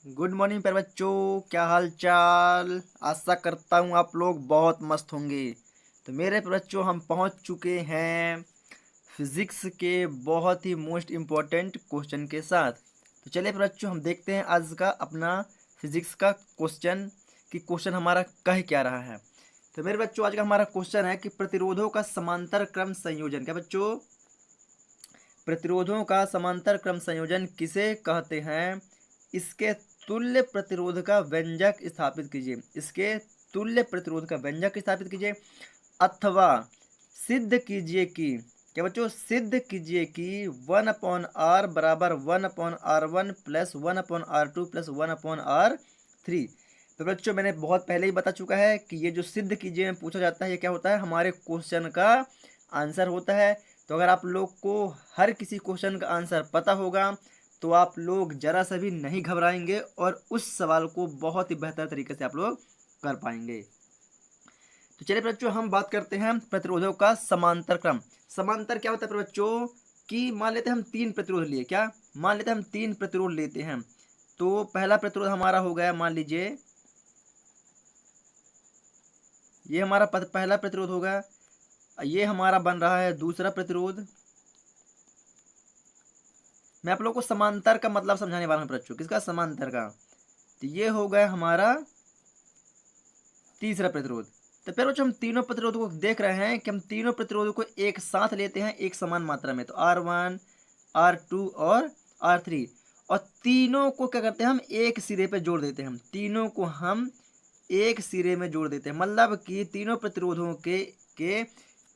Good morning प्यारे बच्चों, क्या हाल चाल। आशा करता हूँ आप लोग बहुत मस्त होंगे। तो मेरे प्यारे बच्चों, हम पहुँच चुके हैं फिजिक्स के बहुत ही मोस्ट इम्पोर्टेंट क्वेश्चन के साथ। तो चलिए प्यारे बच्चों, हम देखते हैं आज का अपना फिजिक्स का क्वेश्चन कि क्वेश्चन हमारा कह क्या रहा है। तो मेरे बच्चों, आज का हमारा क्वेश्चन है कि प्रतिरोधों का समांतर क्रम संयोजन, क्या बच्चों, प्रतिरोधों का समांतर क्रम संयोजन किसे कहते हैं। इसके तुल्य प्रतिरोध का व्यंजक स्थापित कीजिए। इसके तुल्य प्रतिरोध का व्यंजक स्थापित कीजिए अथवा सिद्ध कीजिए कि, क्या बच्चों, सिद्ध कीजिए कि 1/r बराबर 1/r1 plus 1/r2 plus 1/r3। तो बच्चों, मैंने बहुत पहले ही बता चुका है कि ये जो सिद्ध कीजिए में पूछा जाता है, ये क्या होता है, हमारे क्वेश्चन का आंसर होता है। तो अगर आप लोग को हर किसी क्वेश्चन का आंसर पता होगा तो आप लोग जरा सा भी नहीं घबराएंगे और उस सवाल को बहुत ही बेहतर तरीके से आप लोग कर पाएंगे। तो चलिए बच्चों, हम बात करते हैं प्रतिरोधों का समांतर क्रम। समांतर क्या होता है बच्चों, कि मान लेते हैं हम तीन प्रतिरोध लिए, क्या मान लेते हैं हम तीन प्रतिरोध लेते हैं। तो पहला प्रतिरोध हमारा हो गया, मान लीजिए ये हमारा पहला प्रतिरोध होगा। ये हमारा बन रहा है दूसरा प्रतिरोध। मैं आप लोग को समांतर का मतलब समझाने वाला हूँ बच्चों, किसका, समांतर का। तो ये हो गया हमारा तीसरा प्रतिरोध। तो फिर बच्चों, हम तीनों प्रतिरोधों को देख रहे हैं कि हम तीनों प्रतिरोधों को एक साथ लेते हैं एक समान मात्रा में। तो R1, R2 और R3, और तीनों को क्या करते हैं, हम एक सिरे पे जोड़ देते हैं। तीनों को हम एक सिरे में जोड़ देते हैं, मतलब कि तीनों प्रतिरोधों के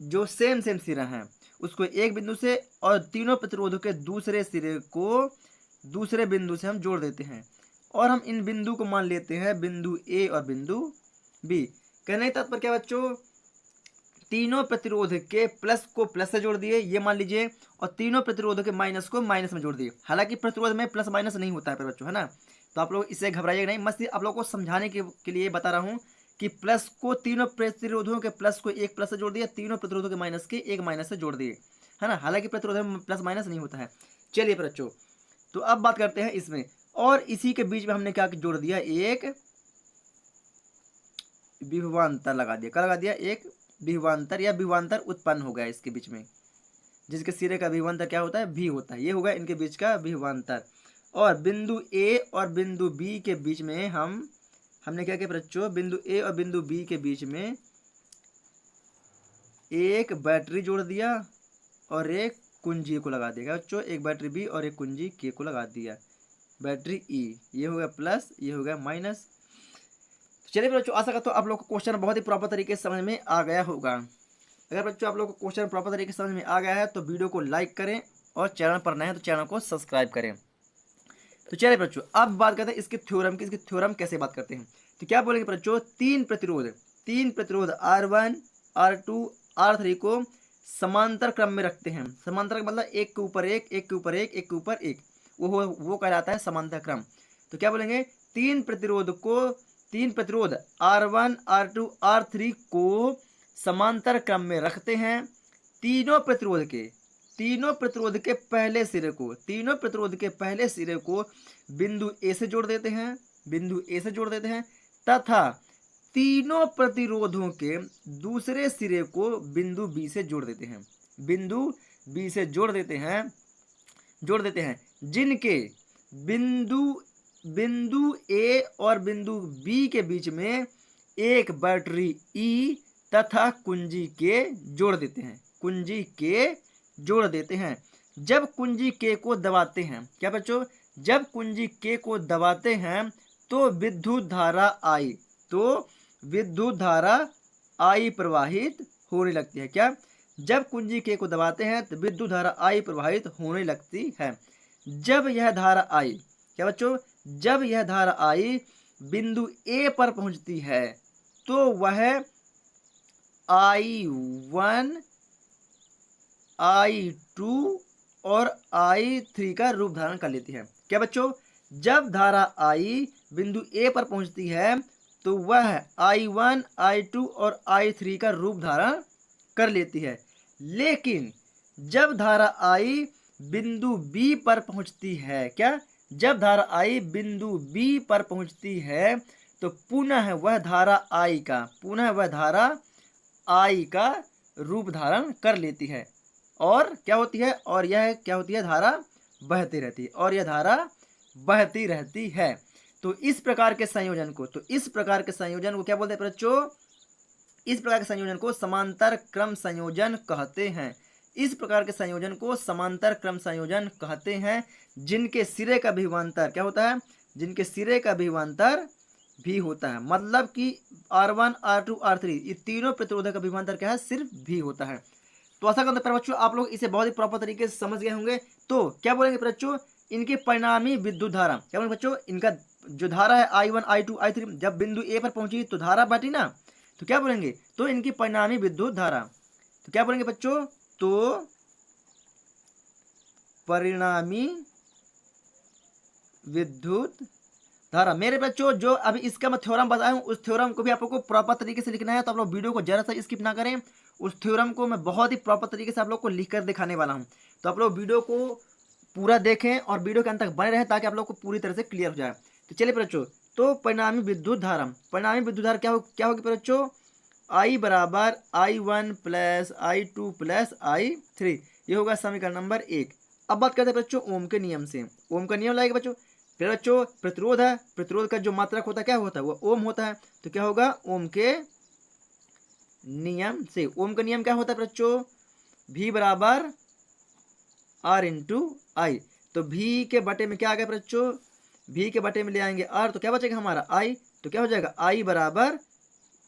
जो सेम सेम सिरा हैं उसको एक बिंदु से, और तीनों प्रतिरोधों के दूसरे सिरे को दूसरे बिंदु से हम जोड़ देते हैं। और हम इन बिंदु को मान लेते हैं बिंदु ए और बिंदु बी। कहने का तात्पर्य क्या बच्चों, तीनों प्रतिरोध के प्लस को प्लस से जोड़ दिए, ये मान लीजिए, और तीनों प्रतिरोध के माइनस को माइनस में जोड़ दिए। हालांकि प्रतिरोध में प्लस माइनस नहीं होता है बच्चों, है ना। तो आप लोग इससे घबराइएगा नहीं, मस्त आप लोगों को समझाने के लिए बता रहा हूँ कि प्लस को तीनों प्रतिरोधों के प्लस को एक प्लस से जोड़ दिया, तीनों प्रतिरोधों के माइनस के एक माइनस से जोड़ दिए, है ना। हालांकि प्रतिरोध में प्लस माइनस नहीं होता है। चलिए बच्चों, तो अब बात करते हैं इसमें, और इसी के बीच में हमने क्या जोड़ दिया, एक विभवांतर लगा दिया। क्या लगा दिया, एक विभवांतर, या विभवांतर उत्पन्न हो गया इसके बीच में, जिसके सिरे का विभवांतर क्या होता है, भी होता है। ये होगा इनके बीच का विभवांतर। और बिंदु ए और बिंदु बी के बीच में हमने क्या किया बच्चों, बिंदु ए और बिंदु बी के बीच में एक बैटरी जोड़ दिया और एक कुंजी को लगा दिया बच्चों। एक बैटरी बी और एक कुंजी के को लगा दिया, बैटरी ई। ये हो गया प्लस, ये हो गया माइनस। चलिए बच्चों, आशा करता हूँ आप लोग को क्वेश्चन बहुत ही प्रॉपर तरीके से समझ में आ गया होगा। अगर बच्चों आप लोग को क्वेश्चन प्रॉपर तरीके से समझ में आ गया है तो वीडियो को लाइक करें, और चैनल पर नए हैं तो चैनल को सब्सक्राइब करें। तो चलिए बच्चों, अब बात करते हैं इसके थ्योरम की। इसकी थ्योरम कैसे बात करते हैं, तो क्या बोलेंगे बच्चों, तीन प्रतिरोध R1, R2, R3 को समांतर क्रम में रखते हैं। समांतर का मतलब एक के ऊपर एक, एक के ऊपर एक, एक के ऊपर एक, वो कहलाता है समांतर क्रम। तो क्या बोलेंगे, तीन प्रतिरोध R1, R2, R3 को समांतर क्रम में रखते हैं। तीनों प्रतिरोध के पहले सिरे को बिंदु ए से जोड़ देते हैं, तथा तीनों प्रतिरोधों के दूसरे सिरे को बिंदु बी से जोड़ देते हैं, जिनके बिंदु ए और बिंदु बी के बीच में एक बैटरी ई तथा कुंजी के जोड़ देते हैं। जब कुंजी के को दबाते हैं, क्या बच्चों, जब कुंजी के को दबाते हैं तो विद्युत धारा आई प्रवाहित होने लगती है। क्या, जब कुंजी के को दबाते हैं तो विद्युत धारा आई प्रवाहित होने लगती है। जब यह धारा आई, क्या बच्चों, जब यह धारा आई बिंदु ए पर पहुंचती है तो वह I1, I2 और I3 का रूप धारण कर लेती है। क्या बच्चों, जब धारा I बिंदु ए पर पहुंचती है तो वह I1, I2 और I3 का रूप धारण कर लेती है। लेकिन जब धारा I बिंदु बी पर पहुंचती है, क्या, जब धारा I बिंदु B पर पहुंचती है तो पुनः वह धारा I का रूप धारण कर लेती है और क्या होती है, और यह क्या होती है, धारा बहती रहती है, और यह धारा बहती रहती है। तो इस प्रकार के संयोजन को क्या बोलते हैं बच्चों? इस प्रकार के संयोजन को समांतर क्रम संयोजन कहते हैं। इस प्रकार के संयोजन को समांतर क्रम संयोजन कहते हैं, जिनके सिरे का विभवांतर क्या होता है? जिनके सिरे का विभवांतर भी होता है। मतलब कि R1, R2, R3 ये तीनों प्रतिरोधक का विभवांतर क्या है? सिर्फ भी होता है। तो आशा करते हैं बच्चों आप लोग इसे बहुत ही प्रॉपर तरीके से समझ गए होंगे। तो क्या बोलेंगे बच्चों? इनके परिणामी विद्युत धारा क्या बोलेंगे बच्चों? इनका जो धारा है I1, I2, I3 जब बिंदु ए पर पहुंची तो धारा बटी ना, तो क्या बोलेंगे? तो इनकी परिणामी विद्युत धारा, तो क्या बोलेंगे बच्चों? तो परिणामी विद्युत धारा। मेरे बच्चों जो अभी इसका मैं थ्योरम बताया हूँ उस थ्योरम को भी आप लोग को प्रॉपर तरीके से लिखना है, तो आप लोग वीडियो को जरा सा स्किप ना करें। उस थ्योरम को मैं बहुत ही प्रॉपर तरीके से आप लोग को लिख कर दिखाने वाला हूँ, तो आप लोग वीडियो को पूरा देखें और वीडियो के अंत तक बने रहें ताकि आप लोग को पूरी तरह से क्लियर हो जाए। तो चलिए बच्चों, तो परिणामी विद्युत धारा क्या होगी बच्चों? I बराबर I1 plus I2 plus I3, ये होगा समीकरण नंबर 1। अब बात करते हैं बच्चों ओम के नियम से। ओम का नियम लाएगा बच्चों। फिर बच्चों प्रतिरोध है, प्रतिरोध का जो मात्रक होता है क्या होता है? वो ओम होता है। तो क्या होगा? ओम के नियम से। ओम का नियम क्या होता है बच्चों? V बराबर R इंटू आई। तो V के बटे में क्या आ गया बच्चों? V के बटे में ले आएंगे R, तो क्या बचेगा हमारा I, तो क्या हो जाएगा? I बराबर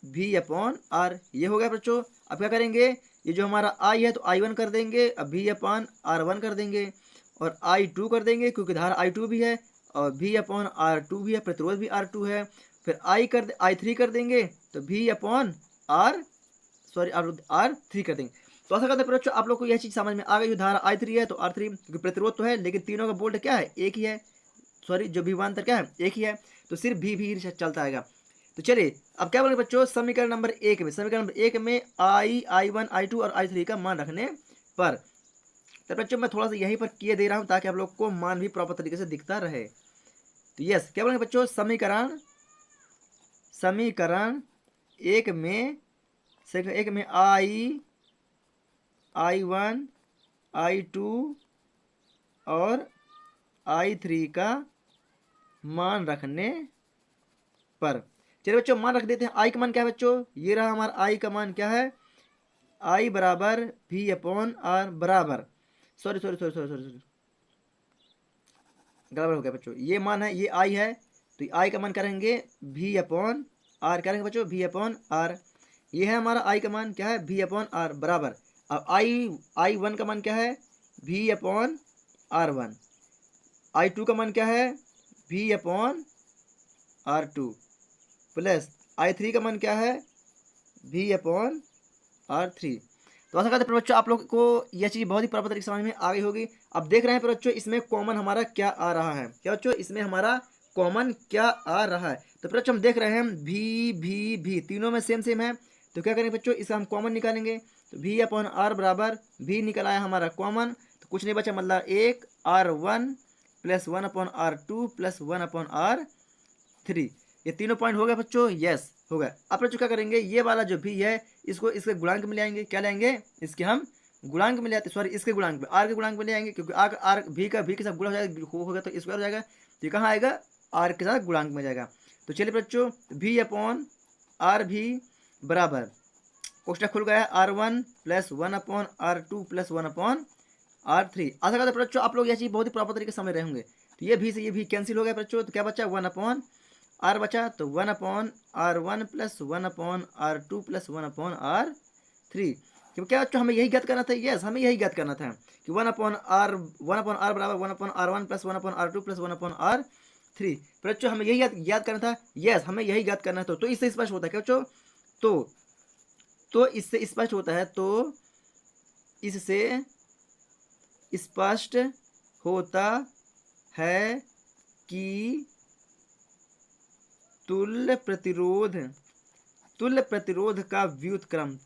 V अपॉन R, ये हो गया बच्चों। अब क्या करेंगे? ये जो हमारा I है तो I1 कर देंगे, अब V अपॉन R1 कर देंगे और I2 कर देंगे क्योंकि धारा I2 भी है और V अपॉन R2 भी है, प्रतिरोध भी R2 है। फिर I3 कर देंगे तो V अपॉन R3 कर देंगे। तो ऐसा करते हैं बच्चों आप लोग को यह चीज़ समझ में आ गई। धारा I3 है तो R3, क्योंकि प्रतिरोध तो है लेकिन तीनों का वोल्ट क्या है? एक ही है। जो विभवांतर क्या है? एक ही है, तो सिर्फ भी चलता आएगा। तो चलिए अब क्या बोलेंगे बच्चों? समीकरण नंबर 1 में I1, I2 और I3 का मान रखने पर। तो बच्चों मैं थोड़ा सा यहीं पर किए दे रहा हूं ताकि आप लोग को मान भी प्रॉपर तरीके से दिखता रहे। तो यस, क्या बोलेंगे बच्चों? समीकरण 1 में I1, I2 और I3 का मान रखने पर। चलिए बच्चों मान रख देते हैं। I का मान क्या है बच्चों? ये रहा हमारा I का मान क्या है? I बराबर V अपॉन R बराबर, सॉरी गड़बड़ हो गया बच्चों। ये मान है, ये I है, तो I का मान करेंगे V अपॉन R, करेंगे बच्चों V अपॉन R। ये है हमारा I का मान क्या है? V अपॉन R बराबर। अब I1 का मान क्या है? V upon R1। I2 का मान क्या है? V upon R2 plus I3 का मान क्या है? V upon R3। तो ऐसा करते हैं बच्चों आप लोग को यह चीज़ बहुत ही प्रॉपर तरीके से समझ में आ गई होगी। अब देख रहे हैं बच्चों इसमें कॉमन हमारा क्या आ रहा है? क्या बच्चों इसमें हमारा कॉमन क्या आ रहा है? तो बच्चों हम देख रहे हैं भी तीनों में सेम है, तो क्या करेंगे बच्चों? इसका हम कॉमन निकालेंगे। तो V अपॉन R बराबर V निकल आया हमारा कॉमन, तो कुछ नहीं बचा, मतलब एक R1 plus 1 upon R2 plus 1 upon R3। ये तीनों पॉइंट हो गए बच्चों? यस हो गया। अब बच्चों क्या करेंगे? ये वाला जो भी है इसको इसके गुणांक में ले आएंगे। क्या लेंगे? इसके हम गुणांक में ले आते, सॉरी इसके गुणांक में, आर के गुणांक में ले आएंगे क्योंकि आर भी के साथ गुणा हो जाएगा, होगा तो स्क्वायर हो जाएगा, तो ये कहाँ आएगा? आर के साथ गुणांक में जाएगा। तो चलिए बच्चों V अपॉन आर भी बराबर, कोष्टक खुल गया, R1 plus 1 upon R2 plus 1 upon R3। आशा करते हैं बच्चों आप लोग यह चीज़ बहुत ही प्रॉपर तरीके से समझ रहे होंगे। तो ये भी से ये भी कैंसिल हो गया बच्चों, तो क्या बचा? 1 अपॉन R बचा, तो 1 upon R1 plus 1 upon R2 plus 1 upon R3। क्यों क्या बच्चों हमें यही ज्ञात करना था? यस हमें यही ज्ञात करना था कि 1 अपॉन R बराबर 1 upon R1 plus 1 upon R2 plus 1 upon R3। बच्चों हमें यही याद करना था। यस हमें यही याद करना था। तो इससे स्पष्ट होता है क्या बच्चों? तो इससे स्पष्ट होता है, तो इससे स्पष्ट होता है कि तुल्य प्रतिरोध का व्युत्क्रम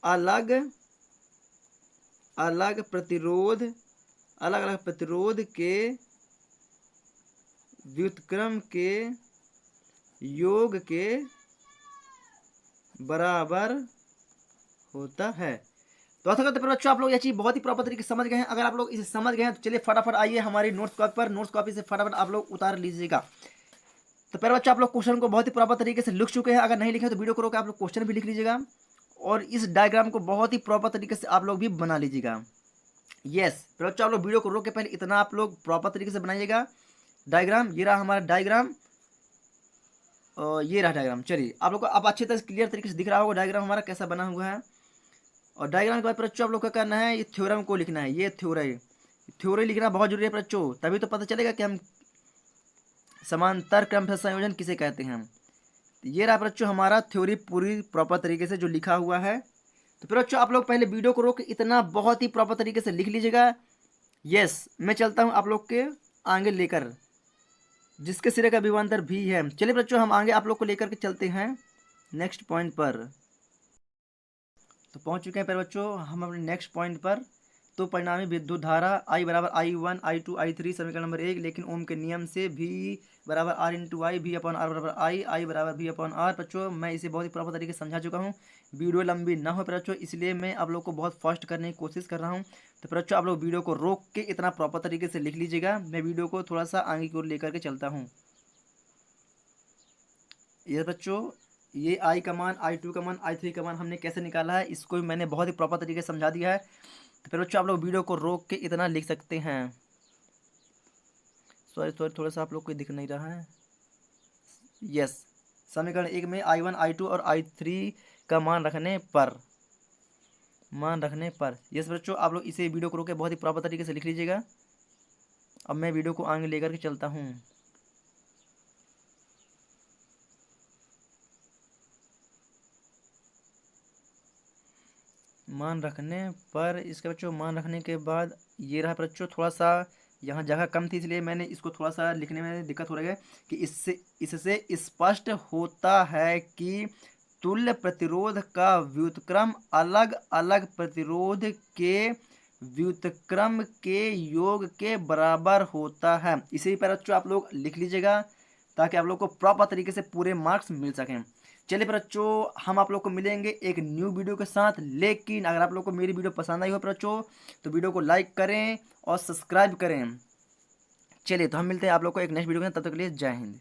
अलग प्रतिरोध अलग अलग प्रतिरोध के व्युत्क्रम के योग के बराबर होता है। तो ऐसा करते बच्चों आप लोग ये चीज बहुत ही प्रॉपर तरीके से समझ गए हैं। अगर आप लोग इसे समझ गए हैं तो चलिए फटाफट आइए हमारी नोट्स कॉपी पर, नोट्स कॉपी से फटाफट आप लोग उतार लीजिएगा। तो पहले बच्चों आप लोग क्वेश्चन को बहुत ही प्रॉपर तरीके से लिख चुके हैं। अगर नहीं लिखे तो वीडियो को रोक आप लोग क्वेश्चन भी लिख लीजिएगा और इस डायग्राम को बहुत ही प्रॉपर तरीके से आप लोग भी बना लीजिएगा। यस, तो बच्चों आप लोग वीडियो को रोक के पहले इतना आप लोग प्रॉपर तरीके से बनाइएगा डायग्राम। ये रहा हमारा डायग्राम और ये रहा डायग्राम। चलिए आप लोग को अब अच्छे तरह से क्लियर तरीके से दिख रहा होगा डायग्राम हमारा कैसा बना हुआ है। और डायग्राम के बाद बच्चों आप लोग क्या करना है, ये थ्योरम को लिखना है। ये थ्योरी लिखना बहुत जरूरी है बच्चों, तभी तो पता चलेगा कि हम समांतर क्रम संयोजन किसे कहते हैं। ये रहा बच्चों हमारा थ्योरी पूरी प्रॉपर तरीके से जो लिखा हुआ है। तो फिर बच्चों आप लोग पहले वीडियो को रोक इतना बहुत ही प्रॉपर तरीके से लिख लीजिएगा। यस, मैं चलता हूँ आप लोग के आगे लेकर, जिसके सिरे का विभवांतर भी है। चलिए बच्चों हम आगे आप लोग को लेकर के चलते हैं नेक्स्ट पॉइंट पर। तो पहुंच चुके हैं पर बच्चों हम अपने नेक्स्ट पॉइंट पर। तो परिणामी विद्युत धारा I बराबर I1 I2 I3 समीकरण नंबर 1, लेकिन ओम के नियम से V बराबर R into I, V upon R बराबर I बराबर V अपॉन आर। बच्चों मैं इसे बहुत ही प्रॉपर तरीके से समझा चुका हूँ, वीडियो लंबी ना हो बच्चों, इसलिए मैं आप लोग को बहुत फास्ट करने की कोशिश कर रहा हूँ। तो बच्चों आप लोग वीडियो को रोक के इतना प्रॉपर तरीके से लिख लीजिएगा। मैं वीडियो को थोड़ा सा आगे की ओर लेकर के चलता हूँ। ये बच्चों ये I का मान, I2 का मान, I3 का मान हमने कैसे निकाला है, इसको भी मैंने बहुत ही प्रॉपर तरीके से समझा दिया है। तो फिर बच्चों आप लोग वीडियो को रोक के इतना लिख सकते हैं। सॉरी थोड़ा सा आप लोग को दिख नहीं रहा है। यस, समीकरण 1 में I1 I2 और I3 का मान रखने पर यस बच्चों आप लोग इसे वीडियो को रोक के बहुत ही प्रॉपर तरीके से लिख लीजिएगा। अब मैं वीडियो को आगे लेकर के चलता हूँ। मान रखने पर इसके बच्चों मान रखने के बाद ये रहा बच्चों, थोड़ा सा यहाँ जगह कम थी इसलिए मैंने इसको थोड़ा सा लिखने में दिक्कत हो रही है कि इससे स्पष्ट होता है कि तुल्य प्रतिरोध का व्युत्क्रम अलग अलग प्रतिरोध के व्युत्क्रम के योग के बराबर होता है। इसी पर बच्चों आप लोग लिख लीजिएगा ताकि आप लोग को प्रॉपर तरीके से पूरे मार्क्स मिल सकें। चलिए बच्चों हम आप लोग को मिलेंगे एक न्यू वीडियो के साथ, लेकिन अगर आप लोग को मेरी वीडियो पसंद आई हो बच्चों तो वीडियो को लाइक करें और सब्सक्राइब करें। चलिए तो हम मिलते हैं आप लोग को एक नेक्स्ट वीडियो में, तब तक के लिए जय हिंद।